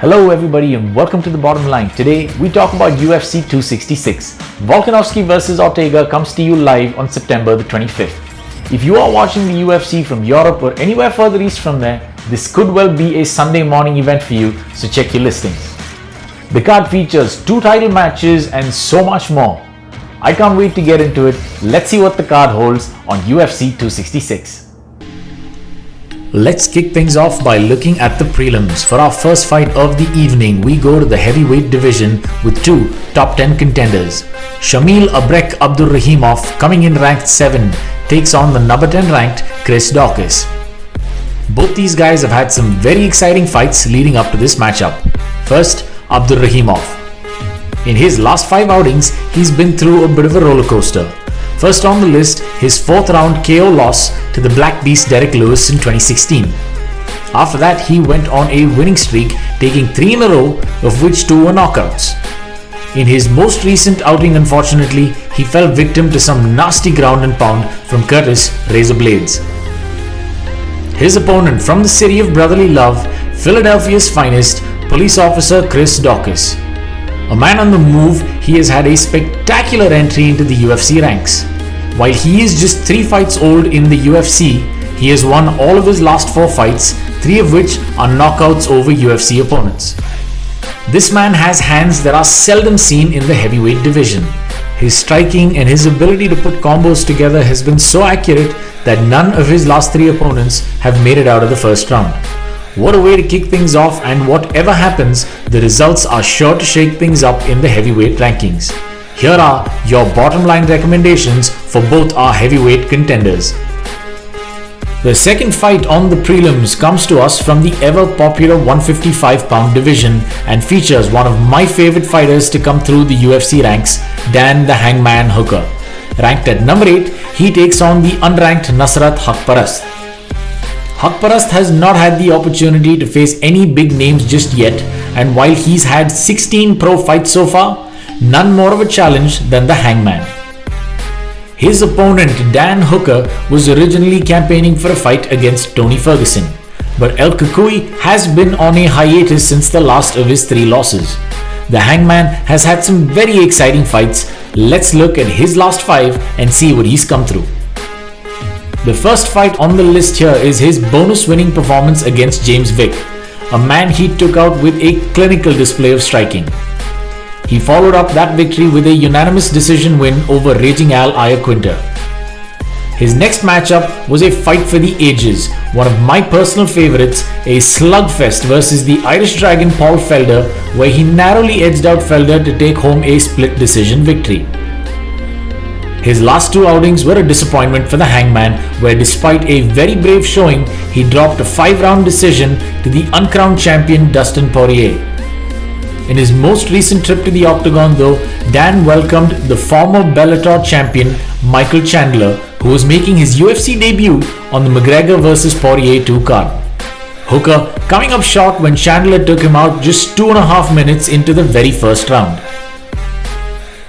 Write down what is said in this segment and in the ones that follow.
Hello everybody and welcome to The Bottom Line. Today we talk about UFC 266. Volkanovski vs Ortega comes to you live on September the 25th. If you are watching the UFC from Europe or anywhere further east from there, this could well be a Sunday morning event for you, so check your listings. The card features 2 title matches and so much more. I can't wait to get into it. Let's see what the card holds on UFC 266. Let's kick things off by looking at the prelims. For our first fight of the evening, we go to the heavyweight division with 2 top 10 contenders. Shamil Abrek Abdurrahimov, coming in ranked 7, takes on the number 10 ranked Chris Daukaus. Both these guys have had some very exciting fights leading up to this matchup. First, Abdurrahimov. In his last 5 outings, he's been through a bit of a roller coaster. First on the list, his 4th round KO loss to the Black Beast Derek Lewis in 2016. After that, he went on a winning streak, taking 3 in a row, of which 2 were knockouts. In his most recent outing, unfortunately, he fell victim to some nasty ground and pound from Curtis Razor Blades. His opponent from the city of brotherly love, Philadelphia's finest, police officer Chris Daukaus. A man on the move, he has had a spectacular entry into the UFC ranks. While he is just 3 fights old in the UFC, he has won all of his last 4 fights, 3 of which are knockouts over UFC opponents. This man has hands that are seldom seen in the heavyweight division. His striking and his ability to put combos together has been so accurate that none of his last 3 opponents have made it out of the first round. What a way to kick things off, and whatever happens, the results are sure to shake things up in the heavyweight rankings. Here are your bottom line recommendations for both our heavyweight contenders. The second fight on the prelims comes to us from the ever popular 155-pound division and features one of my favorite fighters to come through the UFC ranks, Dan the Hangman Hooker. Ranked at number 8, he takes on the unranked Nasrat Haqparast. Haqparast has not had the opportunity to face any big names just yet, and while he's had 16 pro fights so far, none more of a challenge than the Hangman. His opponent Dan Hooker was originally campaigning for a fight against Tony Ferguson, but El Cucuy has been on a hiatus since the last of his 3 losses. The Hangman has had some very exciting fights. Let's look at his last 5 and see what he's come through. The first fight on the list here is his bonus winning performance against James Vick, a man he took out with a clinical display of striking. He followed up that victory with a unanimous decision win over Raging Al Iaquinta. His next matchup was a fight for the ages, one of my personal favorites, a slugfest versus the Irish Dragon Paul Felder, where he narrowly edged out Felder to take home a split decision victory. His last 2 outings were a disappointment for the Hangman, where despite a very brave showing, he dropped a 5-round decision to the uncrowned champion Dustin Poirier. In his most recent trip to the octagon though, Dan welcomed the former Bellator champion Michael Chandler, who was making his UFC debut on the McGregor vs Poirier 2 card. Hooker coming up short when Chandler took him out just 2.5 minutes into the very first round.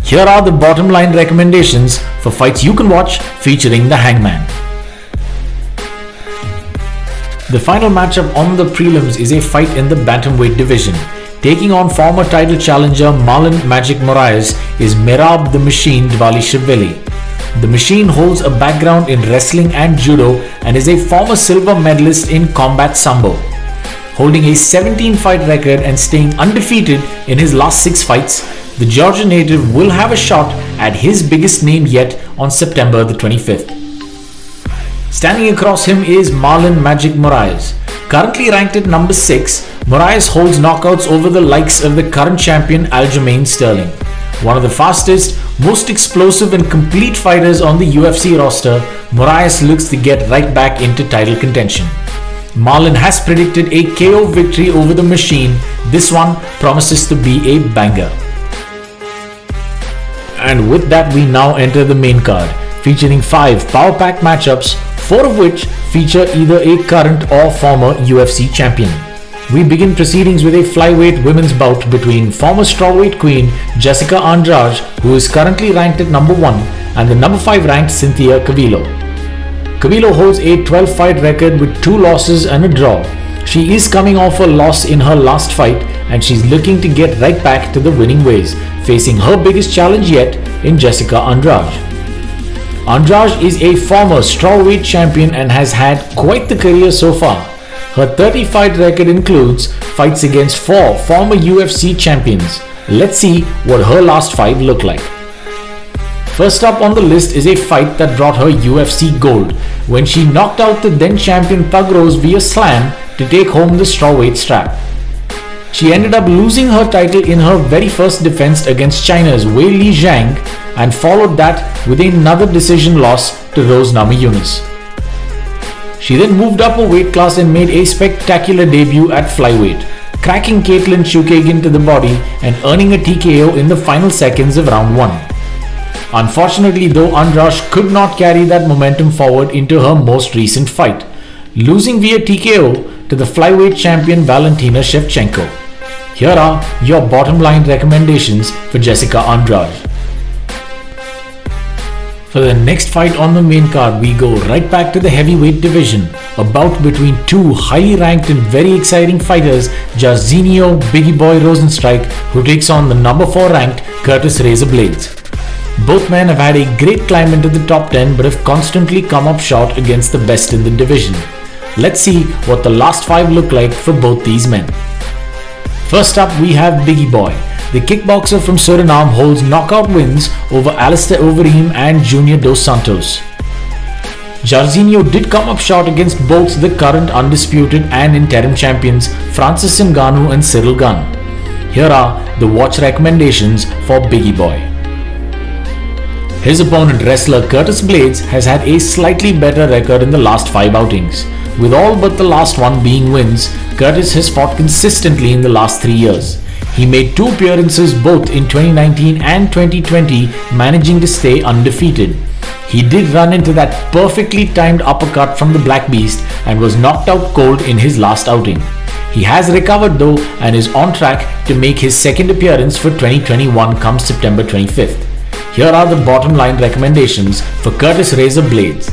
Here are the bottom line recommendations for fights you can watch featuring the Hangman. The final matchup on the prelims is a fight in the bantamweight division. Taking on former title challenger Marlon Magic Moraes is Merab the Machine Dvalishvili. The Machine holds a background in wrestling and judo and is a former silver medalist in combat sambo. Holding a 17-fight record and staying undefeated in his last 6 fights, the Georgia native will have a shot at his biggest name yet on September the 25th. Standing across him is Marlon Magic Moraes. Currently ranked at number 6, Moraes holds knockouts over the likes of the current champion Aljamain Sterling. One of the fastest, most explosive and complete fighters on the UFC roster, Moraes looks to get right back into title contention. Marlon has predicted a KO victory over the Machine. This one promises to be a banger. And with that, we now enter the main card, featuring 5 power-packed matchups, 4 of which feature either a current or former UFC champion. We begin proceedings with a flyweight women's bout between former strawweight queen Jessica Andrade, who is currently ranked at number 1, and the number 5 ranked Cynthia Calvillo. Calvillo holds a 12-fight record with 2 losses and a draw. She is coming off a loss in her last fight and she's looking to get right back to the winning ways, facing her biggest challenge yet in Jessica Andrade. Andrade is a former strawweight champion and has had quite the career so far. Her 30-fight record includes fights against 4 former UFC champions. Let's see what her last 5 look like. First up on the list is a fight that brought her UFC gold when she knocked out the then champion Thug Rose via slam to take home the strawweight strap. She ended up losing her title in her very first defense against China's Wei Li Zhang and followed that with another decision loss to Rose Namajunas. She then moved up a weight class and made a spectacular debut at flyweight, cracking Caitlin Chukagian to the body and earning a TKO in the final seconds of round 1. Unfortunately though, Andrade could not carry that momentum forward into her most recent fight, losing via TKO to the flyweight champion Valentina Shevchenko. Here are your bottom line recommendations for Jessica Andrade. For the next fight on the main card, we go right back to the heavyweight division, a bout between 2 highly ranked and very exciting fighters, Jairzinho Biggie Boy Rosenstrike, who takes on the number 4 ranked Curtis Razor Blades. Both men have had a great climb into the top 10 but have constantly come up short against the best in the division. Let's see what the last 5 look like for both these men. First up, we have Biggie Boy. The kickboxer from Suriname holds knockout wins over Alistair Overeem and Junior Dos Santos. Jairzinho did come up short against both the current undisputed and interim champions Francis Ngannou and Cyril Gane. Here are the watch recommendations for Biggie Boy. His opponent, wrestler Curtis Blades, has had a slightly better record in the last 5 outings. With all but the last one being wins, Curtis has fought consistently in the last 3 years. He made 2 appearances both in 2019 and 2020, managing to stay undefeated. He did run into that perfectly timed uppercut from the Black Beast and was knocked out cold in his last outing. He has recovered though and is on track to make his second appearance for 2021 come September 25th. Here are the bottom line recommendations for Curtis Razor Blades.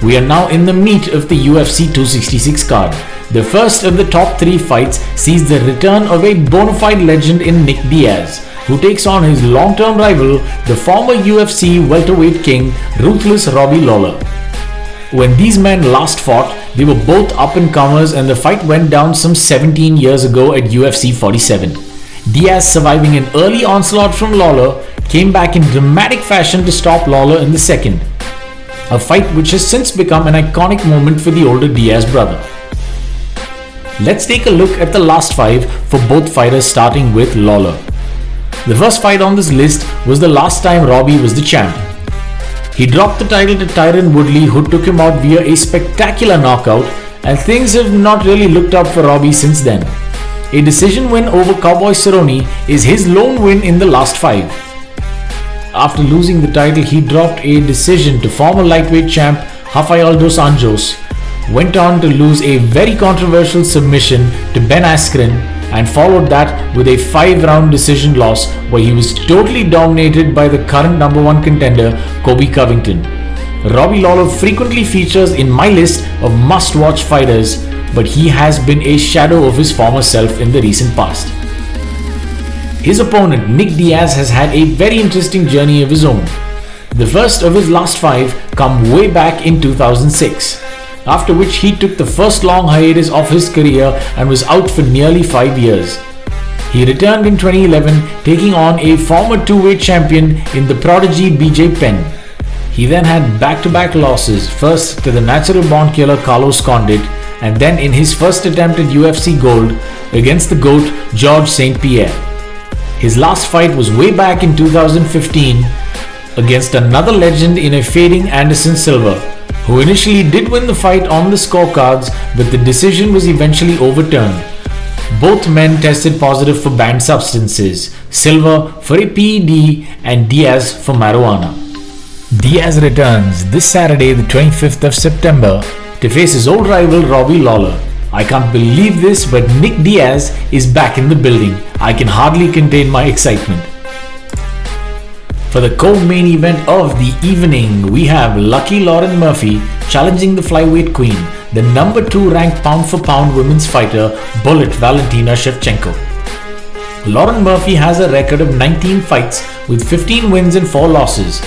We are now in the meat of the UFC 266 card. The first of the top 3 fights sees the return of a bona fide legend in Nick Diaz, who takes on his long-term rival, the former UFC welterweight king, Ruthless Robbie Lawler. When these men last fought, they were both up-and-comers and the fight went down some 17 years ago at UFC 47. Diaz, surviving an early onslaught from Lawler, came back in dramatic fashion to stop Lawler in the second. A fight which has since become an iconic moment for the older Diaz brother. Let's take a look at the last 5 for both fighters, starting with Lawler. The first fight on this list was the last time Robbie was the champ. He dropped the title to Tyron Woodley, who took him out via a spectacular knockout, and things have not really looked up for Robbie since then. A decision win over Cowboy Cerrone is his lone win in the last 5. After losing the title, he dropped a decision to former lightweight champ Rafael dos Anjos, went on to lose a very controversial submission to Ben Askren, and followed that with a 5-round decision loss where he was totally dominated by the current number 1 contender Colby Covington. Robbie Lawler frequently features in my list of must-watch fighters, but he has been a shadow of his former self in the recent past. His opponent Nick Diaz has had a very interesting journey of his own. The first of his last 5 come way back in 2006, after which he took the first long hiatus of his career and was out for nearly 5 years. He returned in 2011, taking on a former 2-weight champion in the prodigy BJ Penn. He then had back-to-back losses, first to the natural-born killer Carlos Condit, and then in his first attempt at UFC gold against the GOAT George St. Pierre. His last fight was way back in 2015 against another legend in a fading Anderson Silva, who initially did win the fight on the scorecards, but the decision was eventually overturned. Both men tested positive for banned substances, Silva for a PED and Diaz for marijuana. Diaz returns this Saturday the 25th of September to face his old rival Robbie Lawler. I can't believe this, but Nick Diaz is back in the building. I can hardly contain my excitement. For the co-main event of the evening, we have Lucky Lauren Murphy challenging the flyweight queen, the number 2 ranked pound-for-pound women's fighter, Bullet Valentina Shevchenko. Lauren Murphy has a record of 19 fights with 15 wins and 4 losses.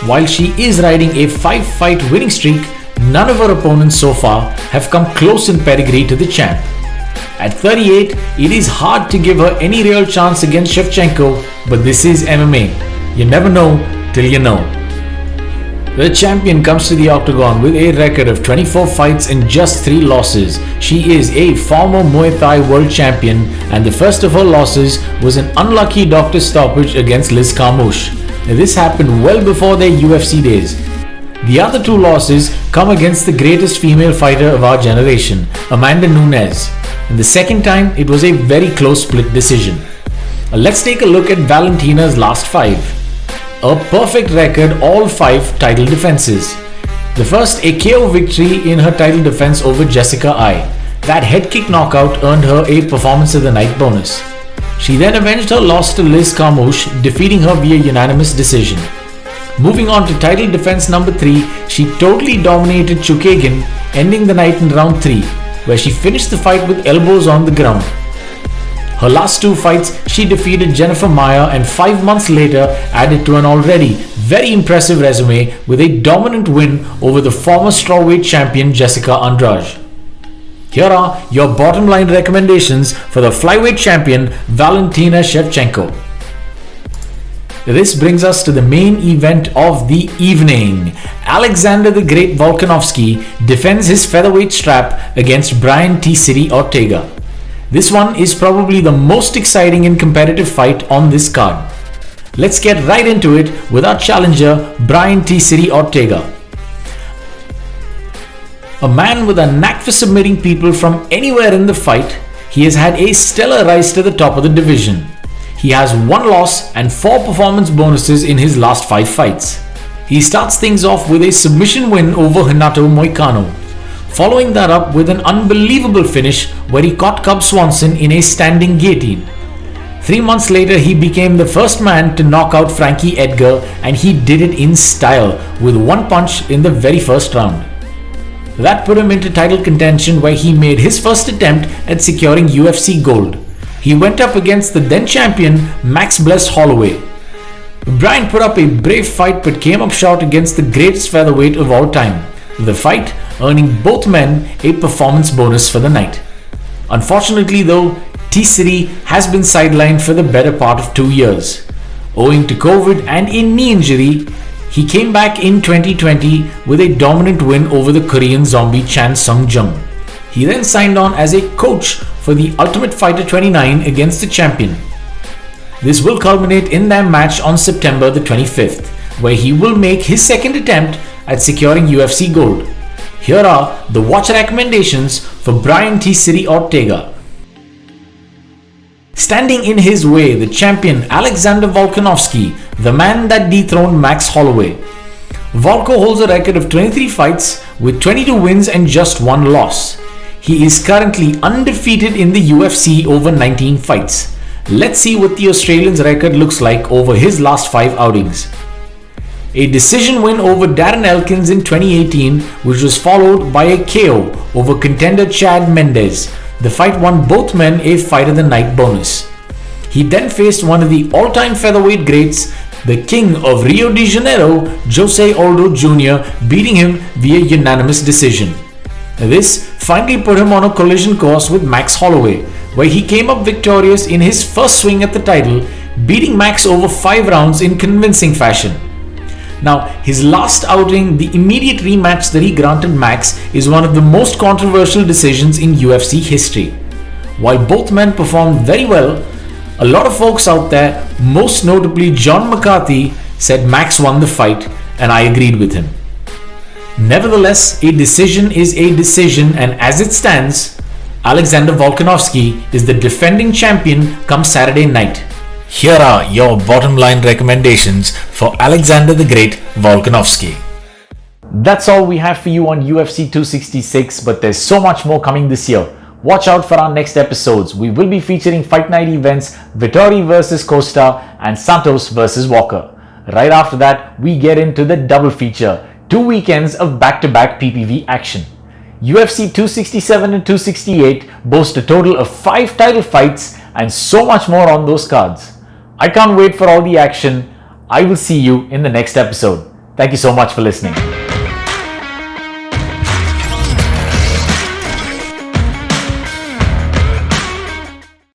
While she is riding a 5-fight winning streak, none of her opponents so far have come close in pedigree to the champ. At 38, it is hard to give her any real chance against Shevchenko, but this is MMA. You never know till you know. The champion comes to the octagon with a record of 24 fights and just 3 losses. She is a former Muay Thai world champion, and the first of her losses was an unlucky doctor stoppage against Liz Carmouche. This happened well before their UFC days. The other 2 losses come against the greatest female fighter of our generation, Amanda Nunes. And the second time, it was a very close split decision. Let's take a look at Valentina's last 5. A perfect record, all 5 title defenses. The first, a KO victory in her title defense over Jessica Ai. That head kick knockout earned her a Performance of the Night bonus. She then avenged her loss to Liz Carmouche, defeating her via unanimous decision. Moving on to title defense number 3, she totally dominated Chukagian, ending the night in round 3, where she finished the fight with elbows on the ground. Her last 2 fights, she defeated Jennifer Maia and 5 months later added to an already very impressive resume with a dominant win over the former strawweight champion Jessica Andrade. Here are your bottom line recommendations for the flyweight champion Valentina Shevchenko. This brings us to the main event of the evening. Alexander the Great Volkanovski defends his featherweight strap against Brian T. City Ortega. This one is probably the most exciting and competitive fight on this card. Let's get right into it with our challenger, Brian T. City Ortega. A man with a knack for submitting people from anywhere in the fight, he has had a stellar rise to the top of the division. He has 1 loss and 4 performance bonuses in his last 5 fights. He starts things off with a submission win over Renato Moicano, following that up with an unbelievable finish where he caught Cub Swanson in a standing guillotine. 3 months later, he became the first man to knock out Frankie Edgar, and he did it in style with 1 punch in the very first round. That put him into title contention, where he made his first attempt at securing UFC gold. He went up against the then champion Max Bless Holloway. Brian put up a brave fight but came up short against the greatest featherweight of all time. The fight earning both men a performance bonus for the night. Unfortunately though, T-City has been sidelined for the better part of 2 years. Owing to COVID and a knee injury, he came back in 2020 with a dominant win over the Korean zombie Chan Sung-jung. He then signed on as a coach for the Ultimate Fighter 29 against the champion. This will culminate in their match on September the 25th, where he will make his second attempt at securing UFC gold. Here are the watch recommendations for Brian T. City Ortega. Standing in his way, the champion Alexander Volkanovski, the man that dethroned Max Holloway. Volko holds a record of 23 fights with 22 wins and just 1 loss. He is currently undefeated in the UFC over 19 fights. Let's see what the Australian's record looks like over his last 5 outings. A decision win over Darren Elkins in 2018, which was followed by a KO over contender Chad Mendes. The fight won both men a Fight of the Night bonus. He then faced one of the all-time featherweight greats, the King of Rio de Janeiro, Jose Aldo Jr., beating him via unanimous decision. This finally put him on a collision course with Max Holloway, where he came up victorious in his first swing at the title, beating Max over 5 rounds in convincing fashion. Now, his last outing, the immediate rematch that he granted Max, is one of the most controversial decisions in UFC history. While both men performed very well, a lot of folks out there, most notably John McCarthy, said Max won the fight, and I agreed with him. Nevertheless, a decision is a decision, and as it stands, Alexander Volkanovski is the defending champion come Saturday night. Here are your bottom line recommendations for Alexander the Great Volkanovski. That's all we have for you on UFC 266, but there's so much more coming this year. Watch out for our next episodes. We will be featuring Fight Night events, Vittori vs Costa and Santos vs Walker. Right after that, we get into the double feature, 2 weekends of back-to-back PPV action. UFC 267 and 268 boast a total of 5 title fights and so much more on those cards. I can't wait for all the action. I will see you in the next episode. Thank you so much for listening.